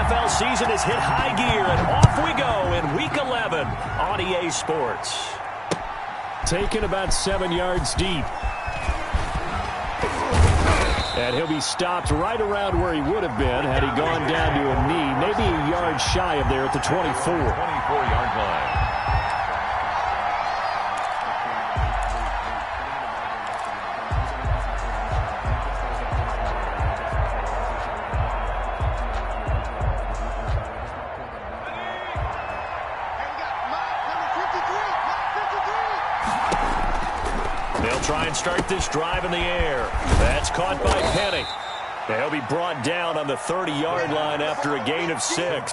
NFL season has hit high gear, and off we go in Week 11 on EA Sports. Taken about 7 yards deep. And he'll be stopped right around where he would have been had he gone down to a knee, maybe a yard shy of there at the 24. 24-yard line. Try and start this drive in the air. That's caught by Penny. They'll be brought down on the 30-yard line after a gain of 6.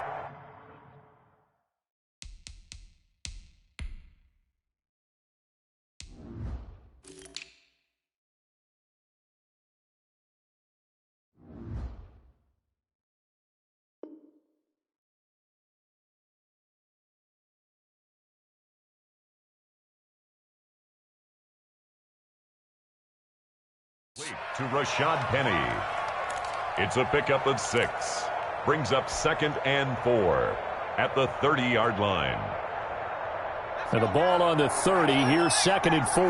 To Rashad Penny. It's a pickup of 6. Brings up 2nd and 4 at the 30-yard line. And the ball on the 30. Here's 2nd and 4.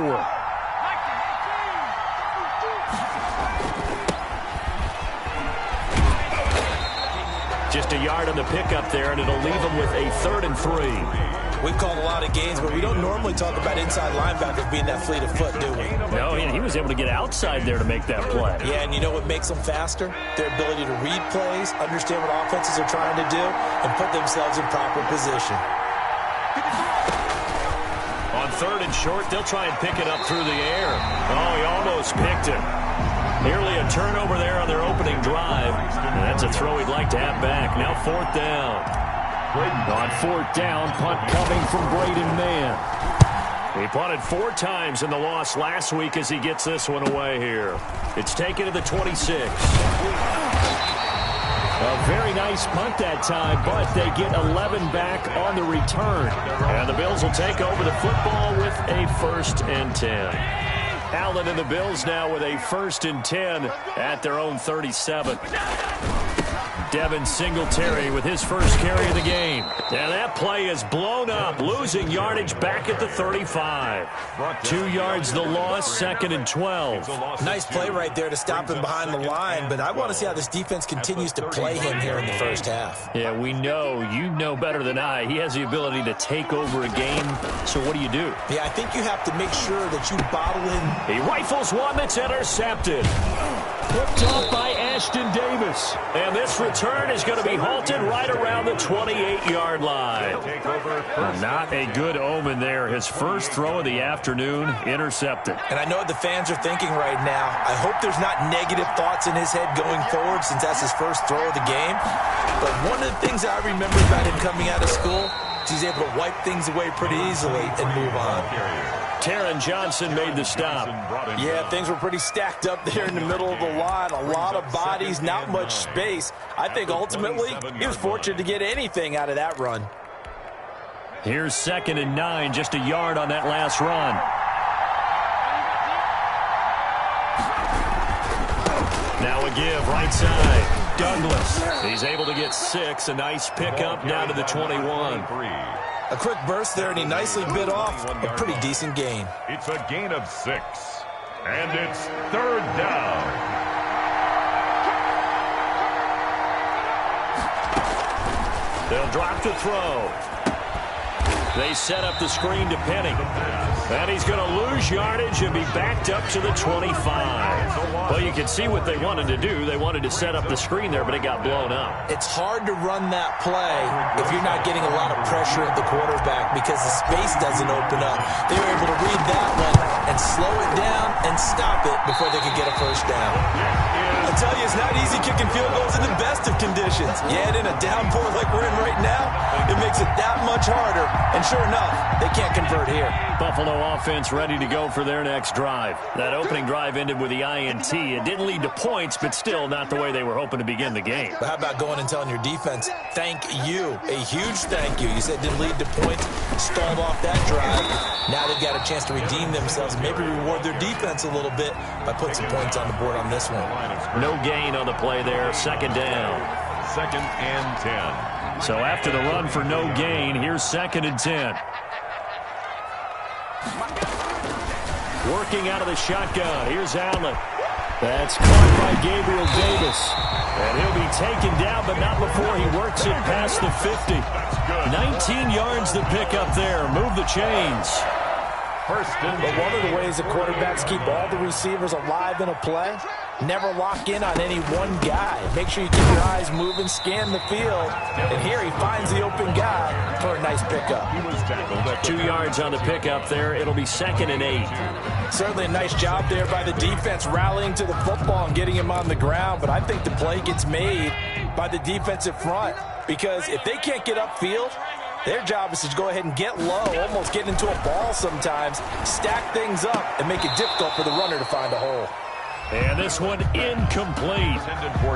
Just a yard on the pickup there, and it'll leave them with a 3rd and 3. We've called a lot of games, but we don't normally talk about inside linebackers being that fleet of foot, do we? No, he was able to get outside there to make that play. Yeah, and you know what makes them faster? Their ability to read plays, understand what offenses are trying to do, and put themselves in proper position. On 3rd and short, they'll try and pick it up through the air. Oh, he almost picked it. Nearly a turnover there on their opening drive. And that's a throw he'd like to have back. Now 4th down. On 4th down, punt coming from Braden Mann. He punted 4 times in the loss last week as he gets this one away here. It's taken to the 26. A very nice punt that time, but they get 11 back on the return. And the Bills will take over the football with a 1st and 10. Allen and the Bills now with a 1st and 10 at their own 37. Devin Singletary with his first carry of the game. And that play is blown up, losing yardage back at the 35. 2 yards the loss, 2nd and 12. Nice play right there to stop him behind the line, but I want to see how this defense continues to play him here in the first half. Yeah, we know, you know better than I, he has the ability to take over a game, so what do you do? Yeah, I think you have to make sure that you bottle him. He rifles one that's intercepted. Picked off by Ashton Davis. And this return is going to be halted right around the 28-yard line. Not a good omen there. His first throw of the afternoon intercepted. And I know what the fans are thinking right now. I hope there's not negative thoughts in his head going forward since that's his first throw of the game. But one of the things I remember about him coming out of school is he's able to wipe things away pretty easily and move on. Taron Johnson made the stop. Yeah, things were pretty stacked up there in the middle of the line. A lot of bodies, not much space. I think ultimately he was fortunate to get anything out of that run. Here's 2nd and 9, just a yard on that last run. Now a give, right side. Douglas. He's able to get 6. A nice pickup down to the 21. A quick burst there, and he nicely bit off a pretty decent gain. It's a gain of 6. And it's 3rd down. They'll drop to throw. They set up the screen to Penny. And he's going to lose yardage and be backed up to the 25. Well, you can see what they wanted to do. They wanted to set up the screen there, but it got blown up. It's hard to run that play if you're not getting a lot of pressure at the quarterback because the space doesn't open up. They were able to read that one and slow it down and stop it before they could get a first down. I'll tell you, it's not easy kicking field goals in the best of conditions. Yet in a downpour like we're in right now, it makes it that much harder. And sure enough, they can't convert here. Buffalo offense ready to go for their next drive. That opening drive ended with the INT. It didn't lead to points, but still not the way they were hoping to begin the game. But how about going and telling your defense, thank you, a huge thank you. You said it didn't lead to points, stalled off that drive. Now they've got a chance to redeem themselves, maybe reward their defense a little bit by putting some points on the board on this one. No gain on the play there, 2nd down. second and 10. So after the run for no gain, here's 2nd and 10. Working out of the shotgun. Here's Allen. That's caught by Gabriel Davis. And he'll be taken down, but not before he works it past the 50. 19 yards to pick up there. Move the chains. But one of the ways the quarterbacks keep all the receivers alive in a play, never lock in on any one guy. Make sure you keep your eyes moving, scan the field. And here he finds the open guy for a nice pickup. He was tackled at 2 yards on the pickup there. It'll be 2nd and 8. Certainly a nice job there by the defense rallying to the football and getting him on the ground. But I think the play gets made by the defensive front, because if they can't get upfield, their job is to go ahead and get low, almost get into a ball sometimes, stack things up, and make it difficult for the runner to find a hole. And this one incomplete.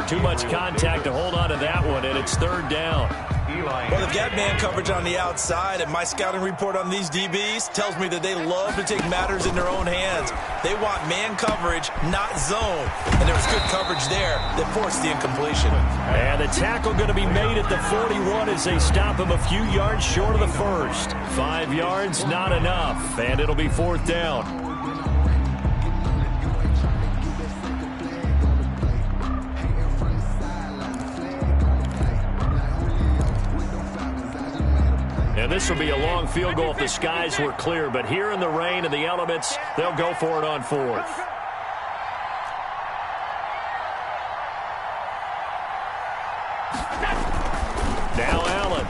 Too much contact to hold on to that one, and it's 3rd down. Well, they've got man coverage on the outside, and my scouting report on these DBs tells me that they love to take matters in their own hands. They want man coverage, not zone. And there was good coverage there that forced the incompletion. And the tackle going to be made at the 41 as they stop him a few yards short of the first. 5 yards, not enough, and it'll be 4th down. And this will be a long field goal if the skies were clear. But here in the rain and the elements, they'll go for it on 4th. Now Allen.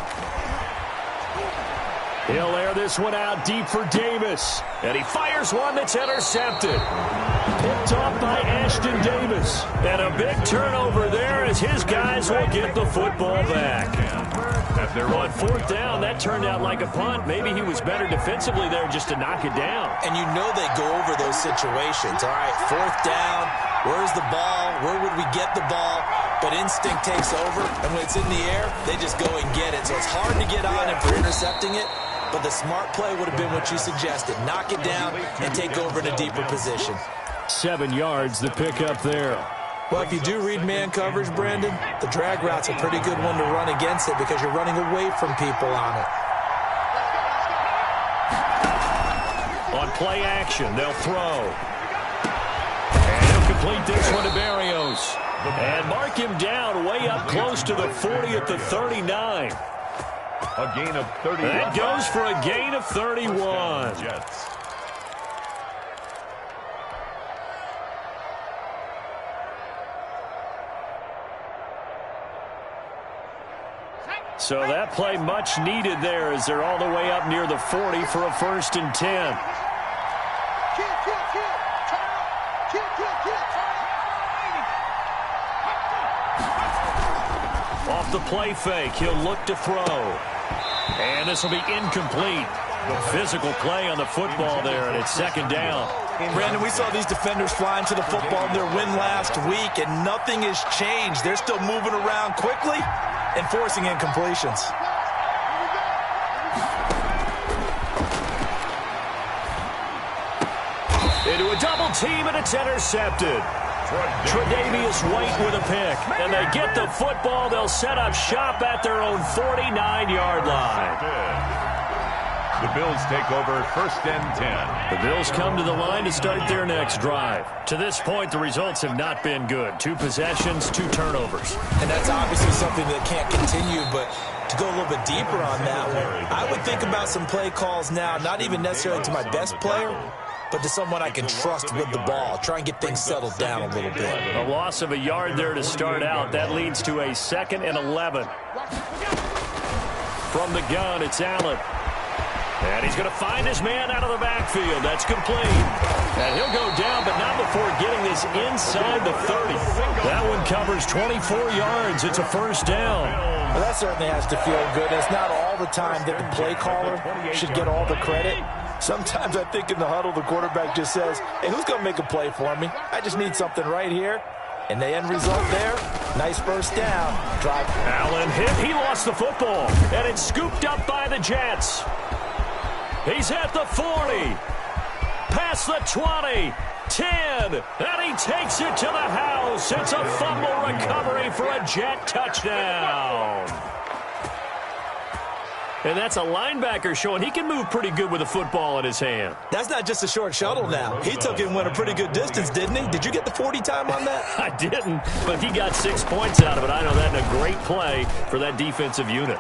He'll air this one out deep for Davis. And he fires one that's intercepted. Picked off by Ashton Davis. And a big turnover there as his guys will get the football back. On 4th down, that turned out like a punt. Maybe he was better defensively there just to knock it down. And you know they go over those situations. All right, 4th down, where's the ball? Where would we get the ball? But instinct takes over, and when it's in the air, they just go and get it. So it's hard to get on him for intercepting it, but the smart play would have been what you suggested. Knock it down and take over in a deeper position. 7 yards the pickup there. Well, if you do read man coverage, Brandon, the drag route's a pretty good one to run against it because you're running away from people on it. On play action, they'll throw. And he'll complete this one to Berrios. And mark him down way up close to the 40 at the 39. a gain of 31. That goes for a gain of 31. Jets. So that play much needed there as they're all the way up near the 40 for a 1st and 10. Off the play fake, he'll look to throw. And this will be incomplete. The physical play on the football there, and it's 2nd down. Brandon, we saw these defenders flying to the football in their win last week, and nothing has changed. They're still moving around quickly and forcing incompletions. Into a double team, and it's intercepted. Tre'Davious White with a pick. And they get the football. They'll set up shop at their own 49-yard line. The Bills take over 1st and 10. The Bills come to the line to start their next drive. To this point, the results have not been good. 2 possessions, 2 turnovers. And that's obviously something that can't continue, but to go a little bit deeper on that one, I would think about some play calls now, not even necessarily to my best player, but to someone I can trust with the ball. Try and get things settled down a little bit. A loss of a yard there to start out. That leads to a 2nd and 11. From the gun, it's Allen. And he's going to find his man out of the backfield. That's complete. And he'll go down, but not before getting this inside the 30. That one covers 24 yards. It's a 1st down. Well, that certainly has to feel good. It's not all the time that the play caller should get all the credit. Sometimes I think in the huddle, the quarterback just says, hey, who's going to make a play for me? I just need something right here. And the end result there, nice 1st down. Drive. Allen hit. He lost the football. And it's scooped up by the Jets. He's at the 40. Past the 20. 10, and he takes it to the house. It's a fumble recovery for a Jet touchdown. And that's a linebacker showing he can move pretty good with a football in his hand. That's not just a short shuttle now. He took it and went a pretty good distance, didn't he? Did you get the 40 time on that? I didn't, but he got 6 points out of it. I know that in a great play for that defensive unit.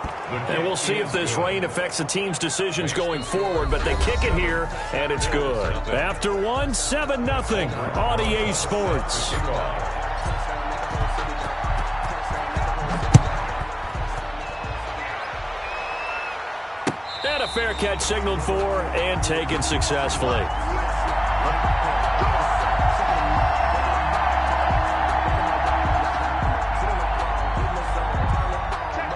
And we'll see if this rain affects the team's decisions going forward, but they kick it here, and it's good. After one, 7-0 on EA Sports. And a fair catch signaled for and taken successfully.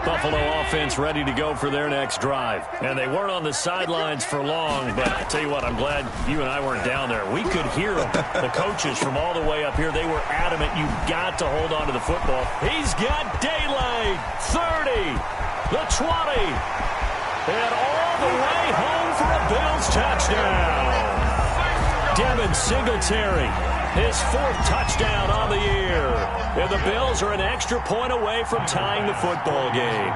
Buffalo offense ready to go for their next drive. And they weren't on the sidelines for long, but I tell you what, I'm glad you and I weren't down there. We could hear them. The coaches from all the way up here, they were adamant. You've got to hold on to the football. He's got daylight. 30, the 20. And all the way home for a Bills touchdown. Devin Singletary, his 4th touchdown on the year. And the Bills are an extra point away from tying the football game.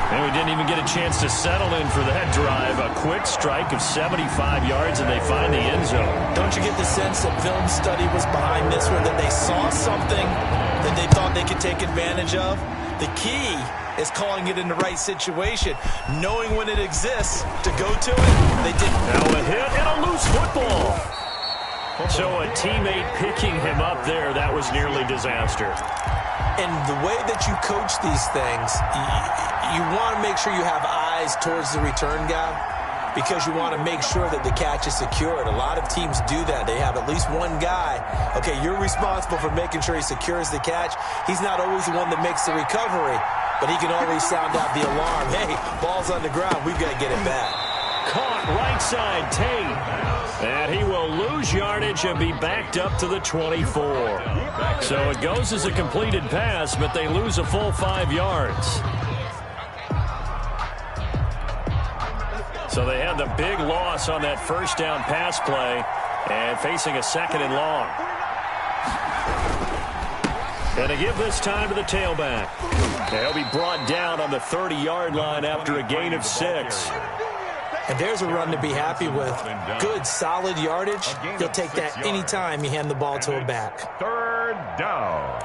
And we didn't even get a chance to settle in for that drive. A quick strike of 75 yards, and they find the end zone. Don't you get the sense that film study was behind this one, that they saw something that they thought they could take advantage of? The key is calling it in the right situation, knowing when it exists to go to it. They didn't. Now a hit and a loose football. So a teammate picking him up there, that was nearly disaster. And the way that you coach these things, you want to make sure you have eyes towards the return guy, because you want to make sure that the catch is secured. A lot of teams do that. They have at least one guy. Okay, you're responsible for making sure he secures the catch. He's not always the one that makes the recovery, but he can always sound out the alarm. Hey, ball's on the ground. We've got to get it back. Caught right side, Tate. And he will lose yardage and be backed up to the 24. So it goes as a completed pass, but they lose a full 5 yards. So they had the big loss on that first down pass play and facing a 2nd and long. And to give this time to the tailback. He'll be brought down on the 30-yard line after a gain of 6. And there's a run to be happy with. Good, solid yardage. He'll take that anytime you hand the ball to a back. 3rd down.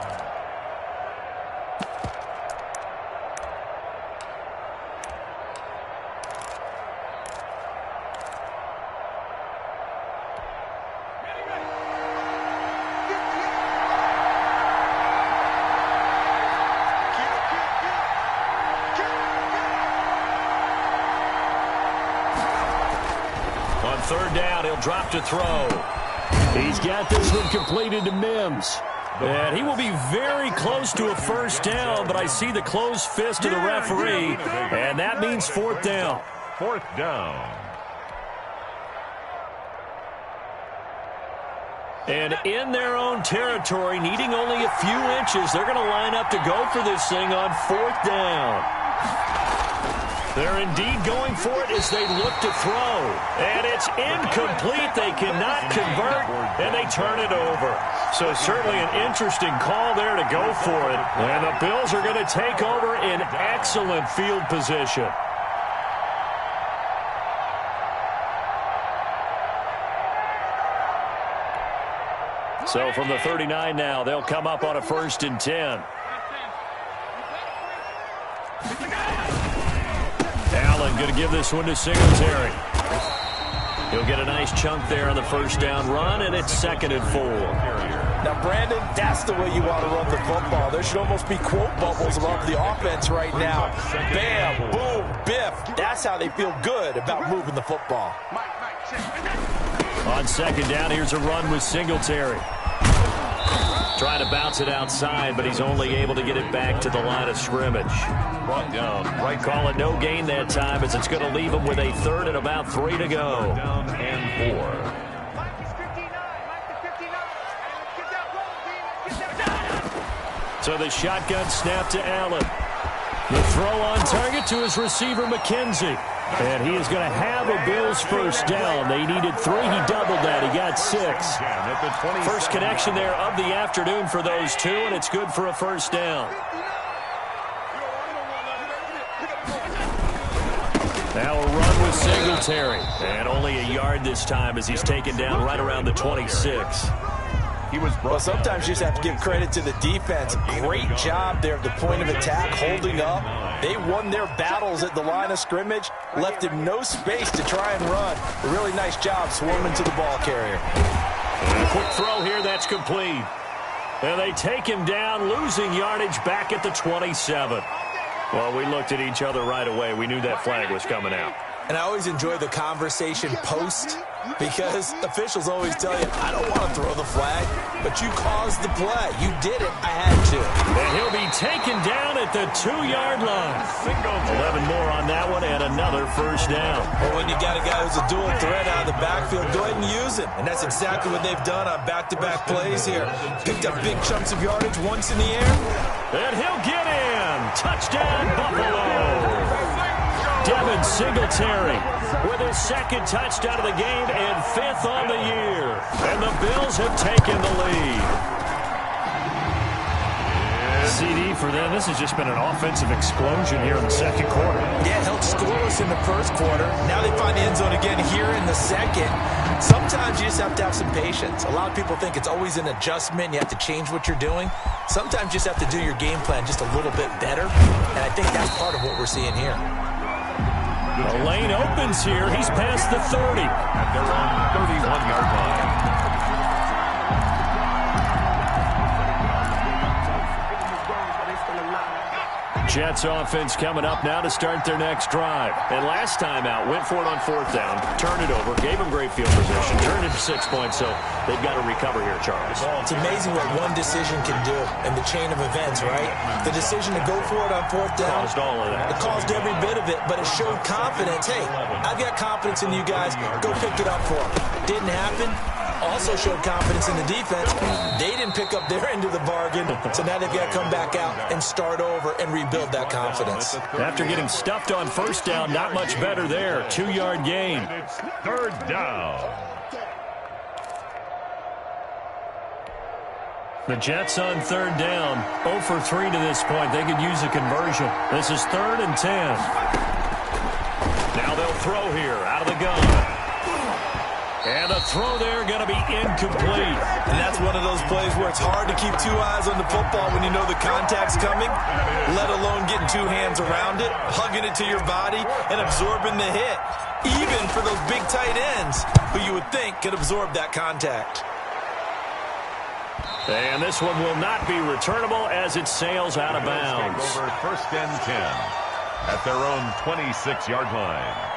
On 3rd down, he'll drop to throw. He's got this one completed to Mims. And he will be very close to a 1st down, but I see the closed fist of the referee, and that means 4th down. 4th down. And in their own territory, needing only a few inches, they're going to line up to go for this thing on 4th down. They're indeed going for it as they look to throw. And it's incomplete. They cannot convert, and they turn it over. So certainly an interesting call there to go for it. And the Bills are going to take over in excellent field position. So from the 39 now, they'll come up on a 1st and 10. Allen going to give this one to Singletary. He'll get a nice chunk there on the 1st down run, and it's 2nd and 4. Now, Brandon, that's the way you want to run the football. There should almost be quote bubbles about the offense right now. Bam, boom, biff. That's how they feel good about moving the football. On 2nd down, here's a run with Singletary. Trying to bounce it outside, but he's only able to get it back to the line of scrimmage. Brought down. Right, call it no gain that time, as it's going to leave him with a 3rd and about 3 to go. Down and 4. So the shotgun snap to Allen. The throw on target to his receiver, McKenzie. And he is going to have a Bills first down. They needed 3. He doubled that. He got 6. First connection there of the afternoon for those two, and it's good for a first down. Now a run with Singletary. And only a yard this time as he's taken down right around the 26. Well, sometimes you just have to give credit to the defense. Great job there at the point of attack, holding up. They won their battles at the line of scrimmage, left him no space to try and run. A really nice job swarming to the ball carrier. And a quick throw here, that's complete. And they take him down, losing yardage back at the 27. Well, we looked at each other right away. We knew that flag was coming out. And I always enjoy the conversation post, because officials always tell you, I don't want to throw the flag, but you caused the play. You did it. I had to. And he'll be taken down at the 2-yard line. 11 more on that one and another first down. Well, when you got a guy who's a dual threat out of the backfield, go ahead and use him. And that's exactly what they've done on back-to-back plays here. Picked up big chunks of yardage once in the air. And he'll get in. Touchdown, Buffalo. Devin Singletary with his second touchdown of the game and 5th on the year. And the Bills have taken the lead. CD for them. This has just been an offensive explosion here in the second quarter. Yeah, held scoreless in the first quarter. Now they find the end zone again here in the second. Sometimes you just have to have some patience. A lot of people think it's always an adjustment. You have to change what you're doing. Sometimes you just have to do your game plan just a little bit better. And I think that's part of what we're seeing here. The lane opens here. He's past the 30. At their own 31-yard line. Jets offense coming up now to start their next drive. And last time out, went for it on 4th down, turned it over, gave them great field position, turned it to 6 points, so they've got to recover here, Charles. It's amazing what one decision can do in the chain of events, right? The decision to go for it on 4th down. Caused all of that. It caused every bit of it, but it showed confidence. Hey, I've got confidence in you guys. Go pick it up for them. Didn't happen. Also showed confidence in the defense. They didn't pick up their end of the bargain, so now they've got to come back out and start over and rebuild that confidence. After getting stuffed on 1st down, not much better there. 2-yard gain. It's 3rd down. The Jets on 3rd down. 0 for 3 to this point. They could use a conversion. This is 3rd and 10. Now they'll throw here out of the gun. And a throw there going to be incomplete. And that's one of those plays where it's hard to keep 2 eyes on the football when you know the contact's coming, let alone getting 2 hands around it, hugging it to your body, and absorbing the hit, even for those big tight ends who you would think could absorb that contact. And this one will not be returnable as it sails out of bounds. Over 1st and 10 at their own 26-yard line.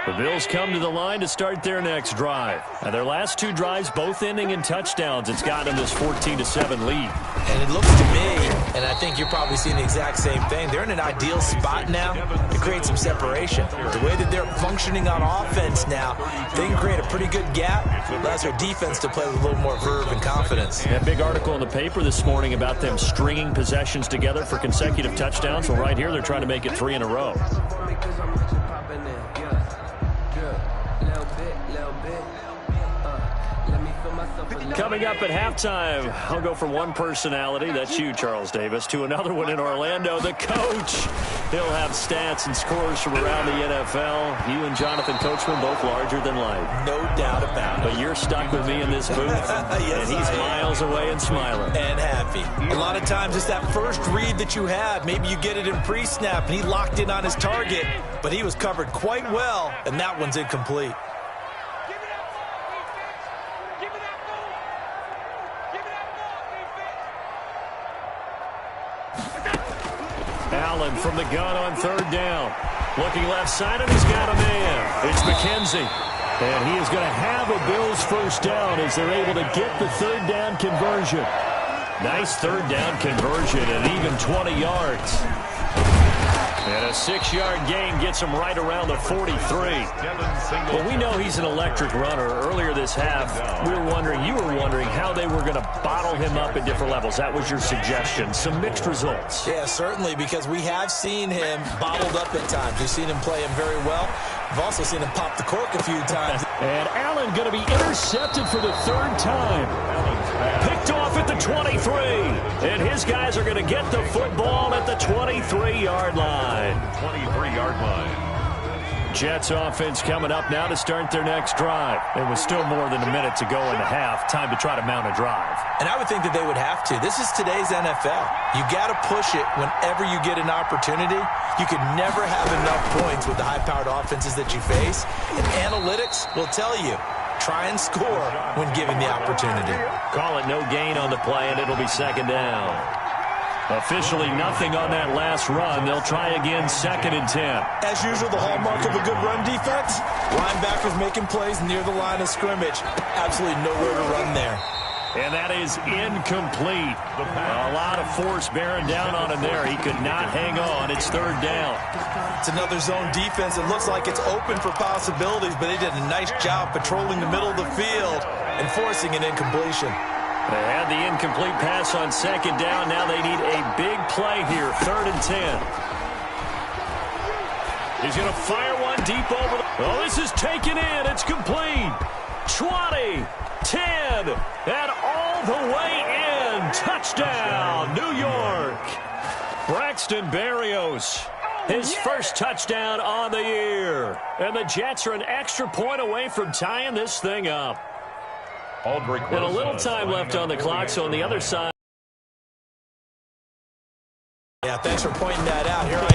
The Bills come to the line to start their next drive. Now, their last 2 drives, both ending in touchdowns. It's got them this 14-7 lead. And it looks to me, and I think you're probably seeing the exact same thing, they're in an ideal spot now to create some separation. The way that they're functioning on offense now, they can create a pretty good gap. Allows their defense to play with a little more verve and confidence. A big article in the paper this morning about them stringing possessions together for consecutive touchdowns. Well, right here, they're trying to make it 3 in a row. Coming up at halftime, I'll go from one personality, that's you, Charles Davis, to another one in Orlando, the coach. He'll have stats and scores from around the NFL. You and Jonathan Coachman, both larger than life. No doubt about it. But you're stuck with me in this booth, yes, and he's miles away and smiling. And happy. A lot of times it's that first read that you have. Maybe you get it in pre-snap, and he locked in on his target, but he was covered quite well, and that one's incomplete. Allen from the gun on 3rd down. Looking left side, and he's got a man. It's McKenzie. And he is going to have a Bills first down as they're able to get the 3rd down conversion. Nice 3rd down conversion and even 20 yards. And a 6-yard gain gets him right around the 43. Well, we know he's an electric runner. Earlier this half, you were wondering how they were going to bottle him up at different levels. That was your suggestion. Some mixed results. Yeah, certainly, because we have seen him bottled up at times. We've seen him play him very well. We've also seen him pop the cork a few times. And Allen going to be intercepted for the 3rd time. Picked off at the 23. And his guys are going to get the football at the 23-yard line. 23-yard line. Jets offense coming up now to start their next drive. And with still more than a minute to go in the half, time to try to mount a drive. And I would think that they would have to. This is today's NFL. You got to push it whenever you get an opportunity. You could never have enough points with the high-powered offenses that you face. And analytics will tell you, try and score when given the opportunity. Call it no gain on the play, and it'll be 2nd down. Officially nothing on that last run. They'll try again 2nd and 10. As usual, the hallmark of a good run defense, linebackers making plays near the line of scrimmage. Absolutely nowhere to run there. And that is incomplete. A lot of force bearing down on him there. He could not hang on. It's 3rd down. It's another zone defense. It looks like it's open for possibilities, but they did a nice job patrolling the middle of the field and forcing an incompletion. They had the incomplete pass on 2nd down. Now they need a big play here. 3rd and 10. He's going to fire one deep over the... Oh, this is taken in. It's complete. 20, 10, and all the way in. Touchdown, New York. Braxton Berrios, his first touchdown on the year. And the Jets are an extra point away from tying this thing up. And a little time left on the clock, so on the other side. Yeah, thanks for pointing that out. Here I am.